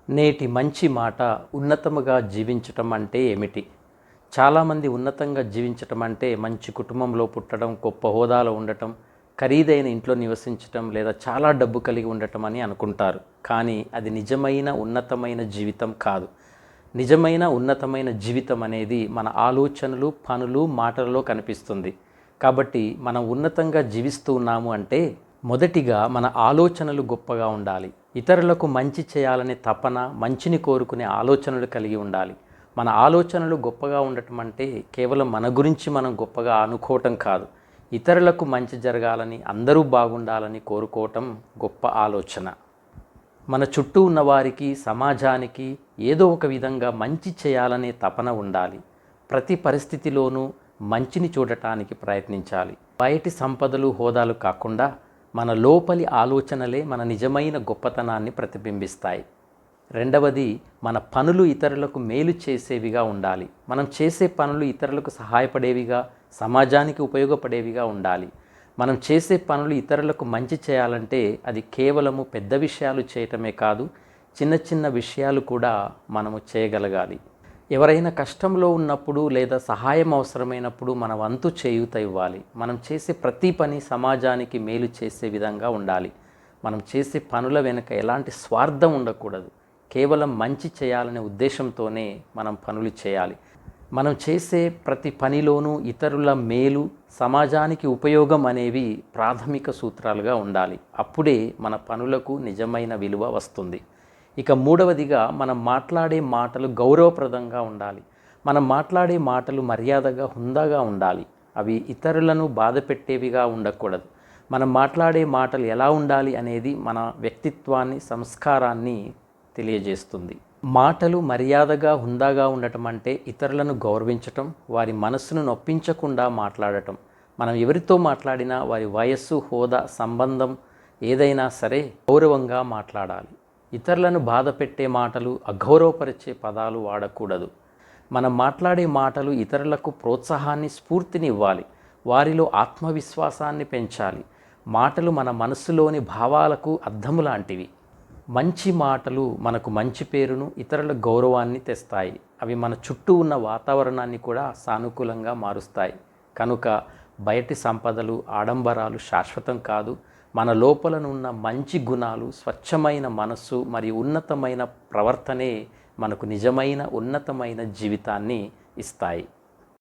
నేటి మంచి మాట ఉన్నతముగా జీవించటం అంటే ఏమిటి? చాలామంది ఉన్నతంగా జీవించటం అంటే మంచి కుటుంబంలో పుట్టడం, గొప్ప హోదాలో ఉండటం, ఖరీదైన ఇంట్లో నివసించటం లేదా చాలా డబ్బు కలిగి ఉండటం అని అనుకుంటారు. కానీ అది నిజమైన ఉన్నతమైన జీవితం కాదు. నిజమైన ఉన్నతమైన జీవితం అనేది మన ఆలోచనలు, పనులు, మాటలలో కనిపిస్తుంది. కాబట్టి మనం ఉన్నతంగా జీవిస్తూ ఉన్నాము అంటే మొదటిగా మన ఆలోచనలు గొప్పగా ఉండాలి. ఇతరులకు మంచి చేయాలనే తపన, మంచిని కోరుకునే ఆలోచనలు కలిగి ఉండాలి. మన ఆలోచనలు గొప్పగా ఉండటం అంటే కేవలం మన గురించి మనం గొప్పగా అనుకోవటం కాదు. ఇతరులకు మంచి జరగాలని, అందరూ బాగుండాలని కోరుకోవటం గొప్ప ఆలోచన. మన చుట్టూ ఉన్నవారికి, సమాజానికి ఏదో ఒక విధంగా మంచి చేయాలనే తపన ఉండాలి. ప్రతి పరిస్థితిలోనూ మంచిని చూడటానికి ప్రయత్నించాలి. బయటి సంపదలు, హోదాలు కాకుండా మన లోపలి ఆలోచనలే మన నిజమైన గొప్పతనాన్ని ప్రతిబింబిస్తాయి. రెండవది, మన పనులు ఇతరులకు మేలు చేసేవిగా ఉండాలి. మనం చేసే పనులు ఇతరులకు సహాయపడేవిగా, సమాజానికి ఉపయోగపడేవిగా ఉండాలి. మనం చేసే పనులు ఇతరులకు మంచి చేయాలంటే అది కేవలము పెద్ద విషయాలు చేయటమే కాదు, చిన్న చిన్న విషయాలు కూడా మనము చేయగలగాలి. ఎవరైనా కష్టంలో ఉన్నప్పుడు లేదా సహాయం అవసరమైనప్పుడు మన వంతు చేయూత ఇవ్వాలి. మనం చేసే ప్రతి పని సమాజానికి మేలు చేసే విధంగా ఉండాలి. మనం చేసే పనుల వెనుక ఎలాంటి స్వార్థం ఉండకూడదు. కేవలం మంచి చేయాలనే ఉద్దేశంతోనే మనం పనులు చేయాలి. మనం చేసే ప్రతి పనిలోనూ ఇతరుల మేలు, సమాజానికి ఉపయోగం అనేవి ప్రాథమిక సూత్రాలుగా ఉండాలి. అప్పుడే మన పనులకు నిజమైన విలువ వస్తుంది. ఇక మూడవదిగా, మనం మాట్లాడే మాటలు గౌరవప్రదంగా ఉండాలి. మనం మాట్లాడే మాటలు మర్యాదగా, హుందాగా ఉండాలి. అవి ఇతరులను బాధ పెట్టేవిగా ఉండకూడదు. మనం మాట్లాడే మాటలు ఎలా ఉండాలి అనేది మన వ్యక్తిత్వాన్ని, సంస్కారాన్ని తెలియజేస్తుంది. మాటలు మర్యాదగా, హుందాగా ఉండటం అంటే ఇతరులను గౌరవించటం, వారి మనస్సును నొప్పించకుండా మాట్లాడటం. మనం ఎవరితో మాట్లాడినా వారి వయస్సు, హోదా, సంబంధం ఏదైనా సరే గౌరవంగా మాట్లాడాలి. ఇతరులను బాధ పెట్టే మాటలు, అగౌరవపరిచే పదాలు వాడకూడదు. మనం మాట్లాడే మాటలు ఇతరులకు ప్రోత్సాహాన్ని, స్ఫూర్తిని ఇవ్వాలి. వారిలో ఆత్మవిశ్వాసాన్ని పెంచాలి. మాటలు మన మనస్సులోని భావాలకు అద్దము లాంటివి. మంచి మాటలు మనకు మంచి పేరును, ఇతరుల గౌరవాన్ని తెస్తాయి. అవి మన చుట్టూ ఉన్న వాతావరణాన్ని కూడా సానుకూలంగా మారుస్తాయి. కనుక బయటి సంపదలు, ఆడంబరాలు శాశ్వతం కాదు. మన లోపలనున్న మంచి గుణాలు, స్వచ్ఛమైన మనస్సు మరియు ఉన్నతమైన ప్రవర్తనే మనకు నిజమైన ఉన్నతమైన జీవితాన్ని ఇస్తాయి.